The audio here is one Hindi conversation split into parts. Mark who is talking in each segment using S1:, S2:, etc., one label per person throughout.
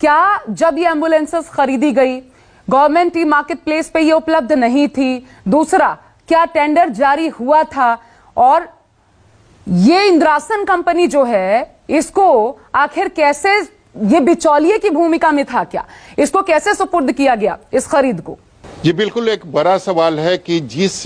S1: क्या जब ये एम्बुलेंसेस खरीदी गई गवर्नमेंट ई मार्केट प्लेस पे ये उपलब्ध नहीं थी? दूसरा, क्या टेंडर जारी हुआ था? और ये इंद्रासन कंपनी जो है इसको आखिर कैसे, ये बिचौलिए की भूमिका में था क्या? इसको कैसे सुपुर्द किया गया इस खरीद को?
S2: ये बिल्कुल एक बड़ा सवाल है कि जिस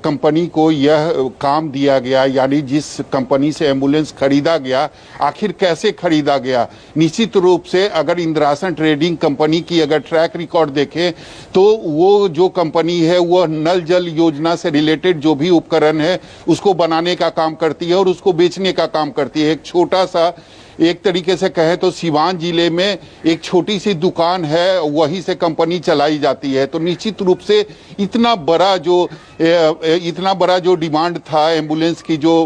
S2: कंपनी को यह काम दिया गया, यानी जिस कंपनी से एम्बुलेंस खरीदा गया, आखिर कैसे खरीदा गया। निश्चित रूप से अगर इंद्रासन ट्रेडिंग कंपनी की अगर ट्रैक रिकॉर्ड देखें तो वो जो कंपनी है वो नल जल योजना से रिलेटेड जो भी उपकरण है उसको बनाने का काम करती है और उसको बेचने का काम करती है। एक छोटा सा, एक तरीके से कहें तो सिवान जिले में एक छोटी सी दुकान है, वहीं से कंपनी चलाई जाती है। तो निश्चित रूप से इतना बड़ा जो डिमांड था, एम्बुलेंस की जो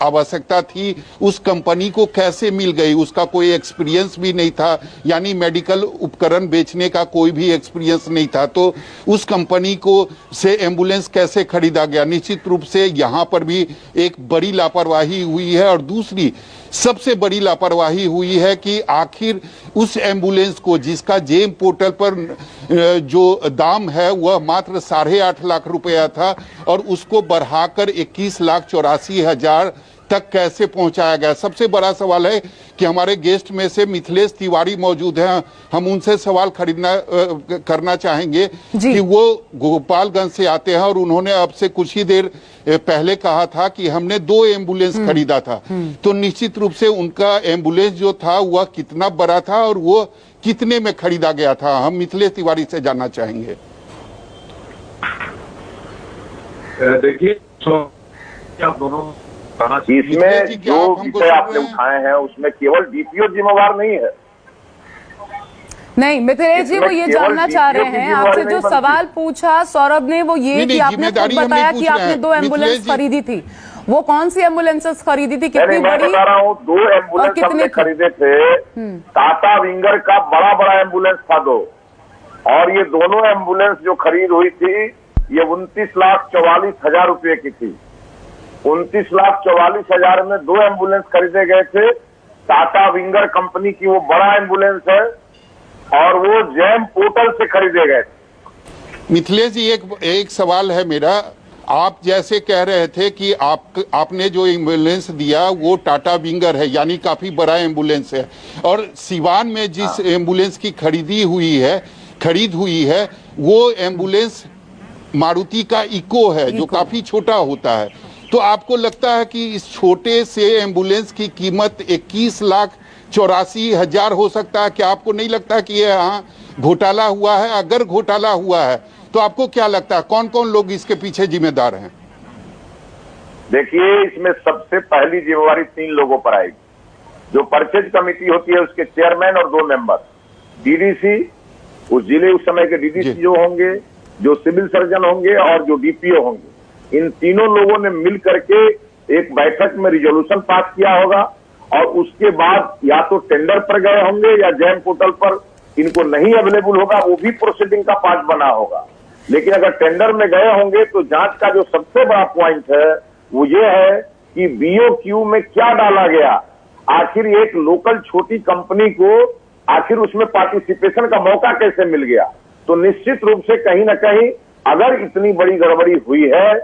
S2: आवश्यकता थी, उस कंपनी को कैसे मिल गई? उसका कोई एक्सपीरियंस भी नहीं था, यानी मेडिकल उपकरण बेचने का कोई भी एक्सपीरियंस नहीं था। तो उस कंपनी को से एम्बुलेंस कैसे खरीदा गया? निश्चित रूप से यहाँ पर भी एक बड़ी लापरवाही हुई है। और दूसरी सबसे बड़ी लापरवाही हुई है कि आखिर उस एम्बुलेंस को, जिसका जेम पोर्टल पर जो दाम है वह मात्र 8.5 लाख रुपया था, और उसको बढ़ाकर 21,84,000 तक कैसे पहुंचाया गया। सबसे बड़ा सवाल है कि हमारे गेस्ट में से मिथिलेश तिवारी मौजूद हैं, हम उनसे सवाल करना चाहेंगे कि वो गोपालगंज से आते हैं और उन्होंने अब से कुछ ही देर पहले कहा था कि हमने 2 एम्बुलेंस खरीदा था। तो निश्चित रूप से उनका एम्बुलेंस जो था वह कितना बड़ा था और वो कितने में खरीदा गया था, हम मिथिलेश तिवारी से जानना चाहेंगे।
S3: देखिए, आप दोनों इसमें जो विषय आपने उठाए हैं उसमें केवल डीपीओ जिम्मेवार नहीं है।
S1: नहीं मिथिलेश जी, वो ये जानना चाह रहे हैं आपसे, जो सवाल पूछा सौरभ ने वो ये कि आपने खुद बताया कि आपने 2 एम्बुलेंस खरीदी थी। वो कौन सी एम्बुलेंसेस खरीदी थी, कितनी
S3: बड़ी? मैं बता रहा हूँ, 2 एम्बुलेंस हमने खरीदे थे। टाटा विंगर का बड़ा एम्बुलेंस था 2, और ये दोनों एम्बुलेंस जो खरीद हुई थी ये 29,44,000 रुपये की थी। 29,44,000 में 2 एम्बुलेंस खरीदे गए थे। टाटा विंगर कंपनी की वो बड़ा एम्बुलेंस है और वो जेम पोर्टल से खरीदे गए थे।
S2: मिथिलेश जी, एक सवाल है मेरा। आप जैसे कह रहे थे कि आपने जो एम्बुलेंस दिया वो टाटा विंगर है, यानी काफी बड़ा एम्बुलेंस है, और सिवान में जिस एम्बुलेंस की खरीद हुई है वो एम्बुलेंस मारुति का इको है जो काफी छोटा होता है। तो आपको लगता है कि इस छोटे से एम्बुलेंस की कीमत 21,84,000 हो सकता है? क्या आपको नहीं लगता कि ये यहाँ घोटाला हुआ है? अगर घोटाला हुआ है तो आपको क्या लगता है कौन कौन लोग इसके पीछे जिम्मेदार हैं?
S3: देखिए, इसमें सबसे पहली जिम्मेवारी 3 लोगों पर आएगी। जो परचेज कमेटी होती है उसके चेयरमैन और 2 मेंबर, डीडीसी, उस जिले उस समय के डीडीसी जो होंगे, जो सिविल सर्जन होंगे और जो डीपीओ होंगे, इन तीनों लोगों ने मिल करके एक बैठक में रिजोल्यूशन पास किया होगा, और उसके बाद या तो टेंडर पर गए होंगे या जेम पोर्टल पर इनको नहीं अवेलेबल होगा, वो भी प्रोसीडिंग का पार्ट बना होगा। लेकिन अगर टेंडर में गए होंगे तो जांच का जो सबसे बड़ा पॉइंट है वो ये है कि बीओक्यू में क्या डाला गया। आखिर एक लोकल छोटी कंपनी को आखिर उसमें पार्टिसिपेशन का मौका कैसे मिल गया? तो निश्चित रूप से कहीं ना कहीं अगर इतनी बड़ी गड़बड़ी हुई है,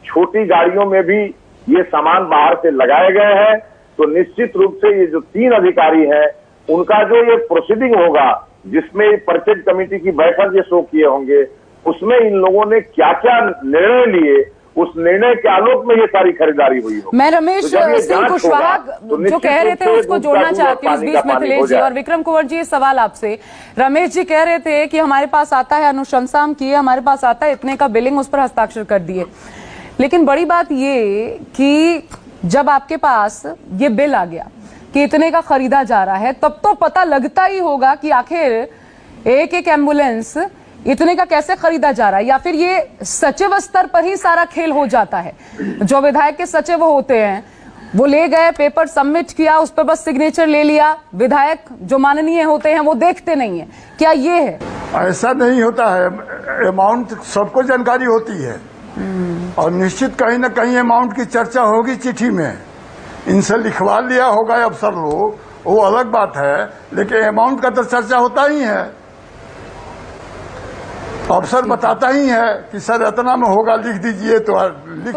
S3: छोटी गाड़ियों में भी ये सामान बाहर से लगाए गए हैं, तो निश्चित रूप से ये जो 3 अधिकारी हैं उनका जो ये प्रोसीडिंग होगा, जिसमें परचेज कमेटी की बैठक ये शो किए होंगे, उसमें इन लोगों ने क्या क्या निर्णय लिए, उस निर्णय के आलोक में ये सारी खरीदारी हुई हो।
S1: मैं रमेश सिंह कुशवाहा जो कह रहे थे उसको जोड़ना चाहती हूँ इस बीच मिथिलेश जी और विक्रम कुंवर जी। सवाल आपसे, रमेश जी कह रहे थे कि हमारे पास आता है, अनुशंसा हम किए, हमारे पास आता है इतने का बिलिंग, उस पर हस्ताक्षर कर दिए। लेकिन बड़ी बात ये कि जब आपके पास ये बिल आ गया कि इतने का खरीदा जा रहा है, तब तो पता लगता ही होगा कि आखिर एक एक एम्बुलेंस इतने का कैसे खरीदा जा रहा है, या फिर ये सचिव स्तर पर ही सारा खेल हो जाता है। जो विधायक के सचिव होते हैं वो ले गए, पेपर सबमिट किया, उस पर बस सिग्नेचर ले लिया, विधायक जो माननीय होते हैं वो देखते नहीं है। क्या ये है?
S4: ऐसा नहीं होता है, अमाउंट सबको जानकारी होती है और निश्चित कहीं ना कहीं अमाउंट की चर्चा होगी चिट्ठी में, इनसे लिखवा लिया होगा अफसर लोग, वो अलग बात है, लेकिन अमाउंट का तो चर्चा होता ही है। अफसर बताता ही है कि सर इतना में होगा, लिख दीजिए, तो लिख